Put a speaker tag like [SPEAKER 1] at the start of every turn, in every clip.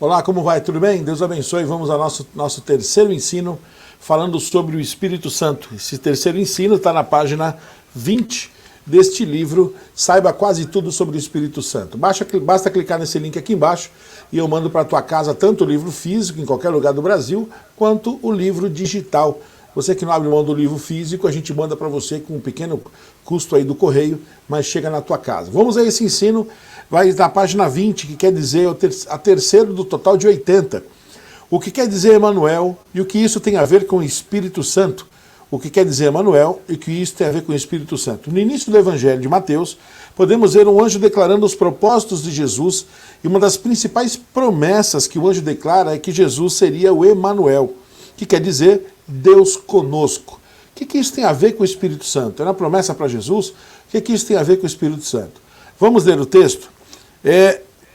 [SPEAKER 1] Olá, como vai? Tudo bem? Deus abençoe. Vamos ao nosso terceiro ensino, falando sobre o Espírito Santo. Esse terceiro ensino está na página 20 deste livro, Saiba Quase Tudo sobre o Espírito Santo. Basta clicar nesse link aqui embaixo e eu mando para a tua casa tanto o livro físico, em qualquer lugar do Brasil, quanto o livro digital. Você que não abre mão do livro físico, a gente manda para você com um pequeno custo aí do correio, mas chega na tua casa. Vamos a esse ensino, vai na página 20, que quer dizer a terceira do total de 80. O que quer dizer Emanuel e o que isso tem a ver com o Espírito Santo. O que quer dizer Emanuel e o que isso tem a ver com o Espírito Santo. No início do Evangelho de Mateus, podemos ver um anjo declarando os propósitos de Jesus, e uma das principais promessas que o anjo declara é que Jesus seria o Emanuel, que quer dizer Deus conosco. O que isso tem a ver com o Espírito Santo? É uma promessa para Jesus? O que isso tem a ver com o Espírito Santo? Vamos ler o texto?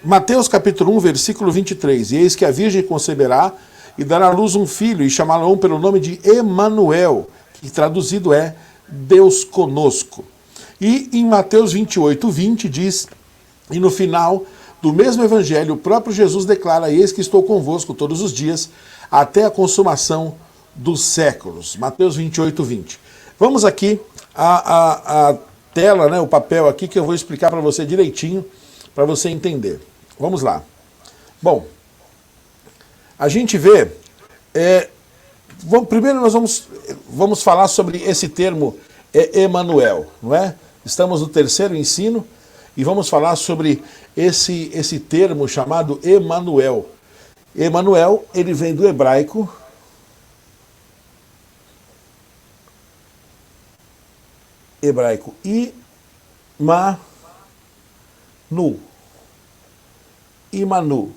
[SPEAKER 1] Mateus capítulo 1, versículo 23. E eis que a Virgem conceberá e dará à luz um filho, e chamá-lo pelo nome de Emanuel, que traduzido é Deus conosco. E em Mateus 28, 20 diz, e no final do mesmo evangelho, o próprio Jesus declara, eis que estou convosco todos os dias, até a consumação dos séculos. Mateus 28, 20. Vamos aqui, a tela, né, o papel aqui, que eu vou explicar para você direitinho, para você entender. Vamos lá. Bom, a gente vê... primeiro nós vamos falar sobre esse termo Emanuel, não é? Estamos no terceiro ensino e vamos falar sobre esse termo chamado Emanuel. Emanuel, ele vem do hebraico Imanu,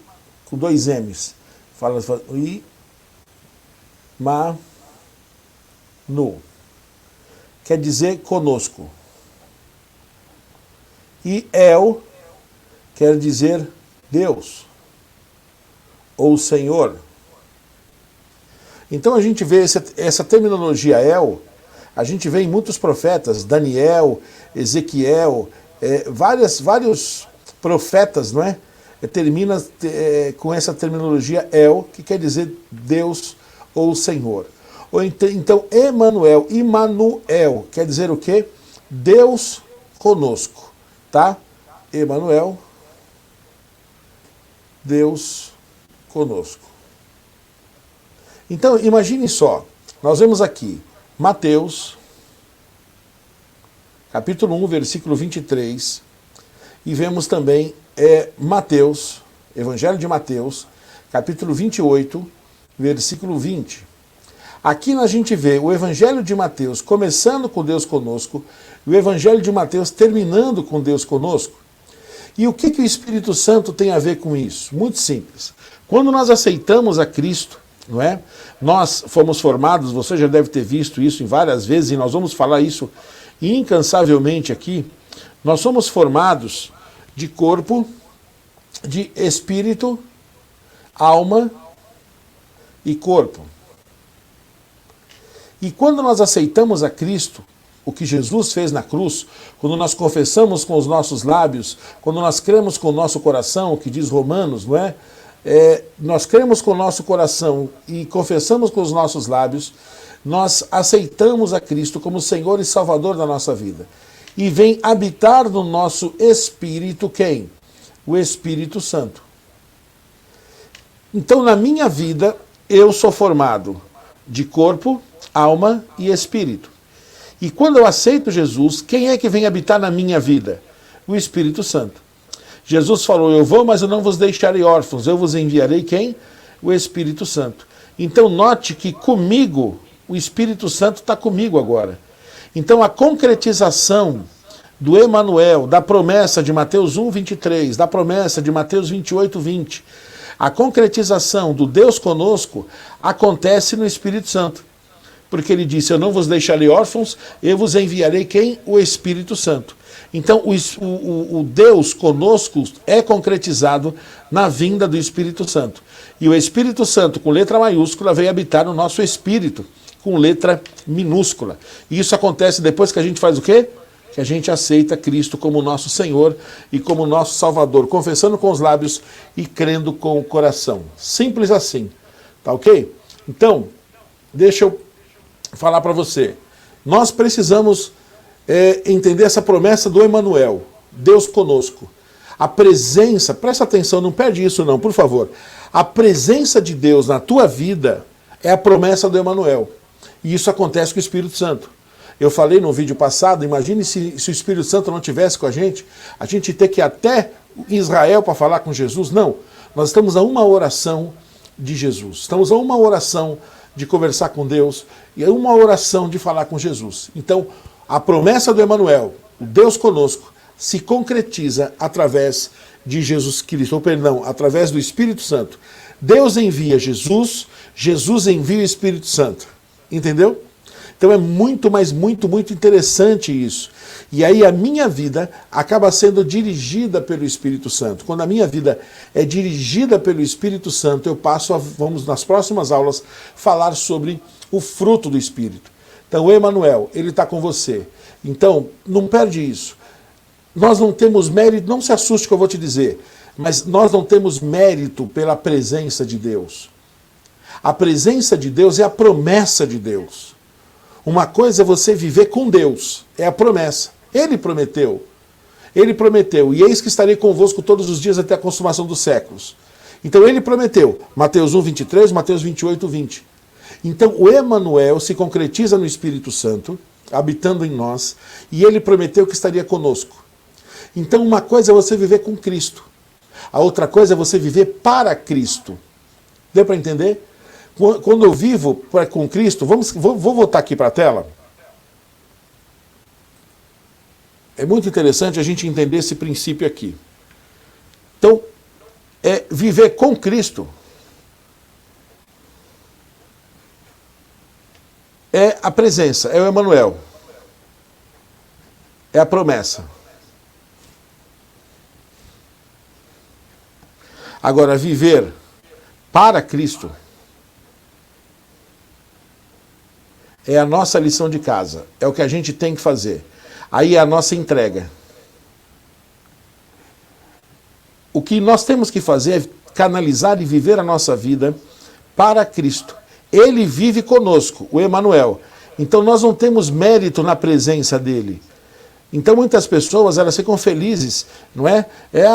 [SPEAKER 1] com dois M's. Fala Imanu. Quer dizer conosco. E El quer dizer Deus ou Senhor. Então a gente vê essa terminologia El, a gente vê em muitos profetas, Daniel, Ezequiel, vários profetas, não é? Termina com essa terminologia El, que quer dizer Deus ou Senhor. Ou então Emanuel, Immanuel, quer dizer o quê? Deus conosco, tá? Emanuel, Deus conosco. Então, imagine só, nós vemos aqui Mateus, capítulo 1, versículo 23, e vemos também Mateus, Evangelho de Mateus, capítulo 28, versículo 20. Aqui a gente vê o Evangelho de Mateus começando com Deus conosco, e o Evangelho de Mateus terminando com Deus conosco. E o que o Espírito Santo tem a ver com isso? Muito simples. Quando nós aceitamos a Cristo, não é? Nós fomos formados, você já deve ter visto isso em várias vezes, e nós vamos falar isso incansavelmente aqui. Nós somos formados de corpo, de espírito, alma e corpo. E quando nós aceitamos a Cristo, o que Jesus fez na cruz, quando nós confessamos com os nossos lábios, quando nós cremos com o nosso coração, o que diz Romanos, não é? Nós cremos com o nosso coração e confessamos com os nossos lábios, nós aceitamos a Cristo como Senhor e Salvador da nossa vida. E vem habitar no nosso espírito quem? O Espírito Santo. Então, na minha vida, eu sou formado de corpo, alma e espírito. E quando eu aceito Jesus, quem é que vem habitar na minha vida? O Espírito Santo. Jesus falou, eu vou, mas eu não vos deixarei órfãos, eu vos enviarei quem? O Espírito Santo. Então note que comigo, o Espírito Santo está comigo agora. Então a concretização do Emanuel, da promessa de Mateus 1, 23, da promessa de Mateus 28, 20, a concretização do Deus conosco acontece no Espírito Santo. Porque ele disse, eu não vos deixarei órfãos, eu vos enviarei quem? O Espírito Santo. Então o Deus conosco é concretizado na vinda do Espírito Santo. E o Espírito Santo, com letra maiúscula, vem habitar no nosso espírito, com letra minúscula. E isso acontece depois que a gente faz o quê? que a gente aceita Cristo como nosso Senhor e como nosso Salvador, confessando com os lábios e crendo com o coração. Simples assim, tá ok? Então, deixa eu falar para você. Nós precisamos entender essa promessa do Emanuel, Deus conosco. A presença, presta atenção, não perde isso não, por favor. A presença de Deus na tua vida é a promessa do Emanuel. E isso acontece com o Espírito Santo. Eu falei no vídeo passado, imagine se o Espírito Santo não estivesse com a gente ter que ir até Israel para falar com Jesus. Não, nós estamos a uma oração de Jesus. Estamos a uma oração de conversar com Deus e a uma oração de falar com Jesus. Então, a promessa do Emanuel, o Deus conosco, se concretiza através de Jesus Cristo, ou perdão, através do Espírito Santo. Deus envia Jesus, Jesus envia o Espírito Santo. Entendeu? Então é muito, mas muito, muito interessante isso. E aí a minha vida acaba sendo dirigida pelo Espírito Santo. Quando a minha vida é dirigida pelo Espírito Santo, eu passo vamos nas próximas aulas, falar sobre o fruto do Espírito. Então o Emanuel, ele está com você. Então, não perde isso. Nós não temos mérito, não se assuste que eu vou te dizer, mas nós não temos mérito pela presença de Deus. A presença de Deus é a promessa de Deus. Uma coisa é você viver com Deus, é a promessa. Ele prometeu, e eis que estarei convosco todos os dias até a consumação dos séculos. Então ele prometeu, Mateus 1, 23, Mateus 28, 20. Então o Emanuel se concretiza no Espírito Santo, habitando em nós, e ele prometeu que estaria conosco. Então uma coisa é você viver com Cristo, a outra coisa é você viver para Cristo. Deu para entender? Quando eu vivo com Cristo, vou voltar aqui para a tela. É muito interessante a gente entender esse princípio aqui. Então, viver com Cristo é a presença, é o Emanuel. É a promessa. Agora, viver para Cristo é a nossa lição de casa, é o que a gente tem que fazer. Aí é a nossa entrega. O que nós temos que fazer é canalizar e viver a nossa vida para Cristo. Ele vive conosco, o Emanuel. Então nós não temos mérito na presença dele. Então muitas pessoas, elas ficam felizes, não é?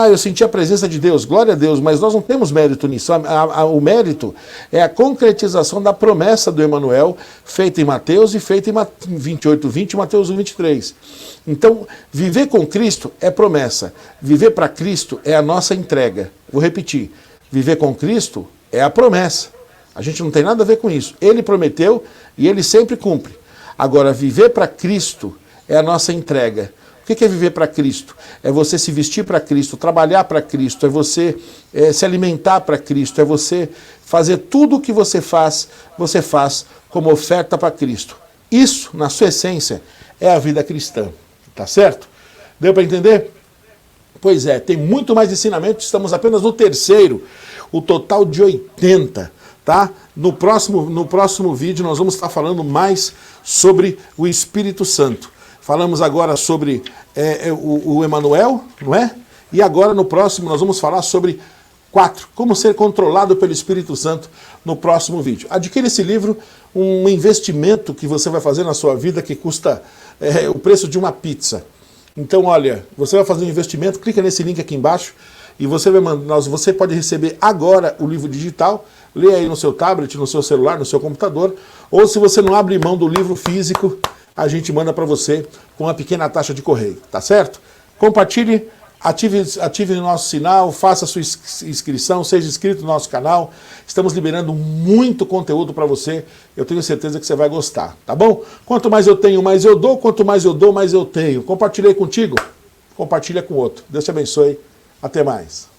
[SPEAKER 1] Eu senti a presença de Deus, glória a Deus, mas nós não temos mérito nisso. O mérito é a concretização da promessa do Emanuel, feita em Mateus e feita em 28, 20 e Mateus 1, 23. Então, viver com Cristo é promessa. Viver para Cristo é a nossa entrega. Vou repetir. Viver com Cristo é a promessa. A gente não tem nada a ver com isso. Ele prometeu e ele sempre cumpre. Agora, viver para Cristo é a nossa entrega. O que é viver para Cristo? É você se vestir para Cristo, trabalhar para Cristo, é você se alimentar para Cristo, é você fazer tudo o que você faz como oferta para Cristo. Isso, na sua essência, é a vida cristã. Tá certo? Deu para entender? Pois é, tem muito mais ensinamento, estamos apenas no terceiro, o total de 80. Tá? No próximo vídeo nós vamos estar falando mais sobre o Espírito Santo. Falamos agora sobre o Emanuel, não é? E agora no próximo nós vamos falar sobre 4, como ser controlado pelo Espírito Santo no próximo vídeo. Adquira esse livro, um investimento que você vai fazer na sua vida que custa o preço de uma pizza. Então olha, você vai fazer um investimento, clica nesse link aqui embaixo e você pode receber agora o livro digital, lê aí no seu tablet, no seu celular, no seu computador, ou se você não abre mão do livro físico, a gente manda para você com uma pequena taxa de correio, tá certo? Compartilhe, ative o nosso sinal, faça a sua inscrição, seja inscrito no nosso canal. Estamos liberando muito conteúdo para você, eu tenho certeza que você vai gostar, tá bom? Quanto mais eu tenho, mais eu dou, quanto mais eu dou, mais eu tenho. Compartilhei contigo, compartilha com outro. Deus te abençoe, até mais.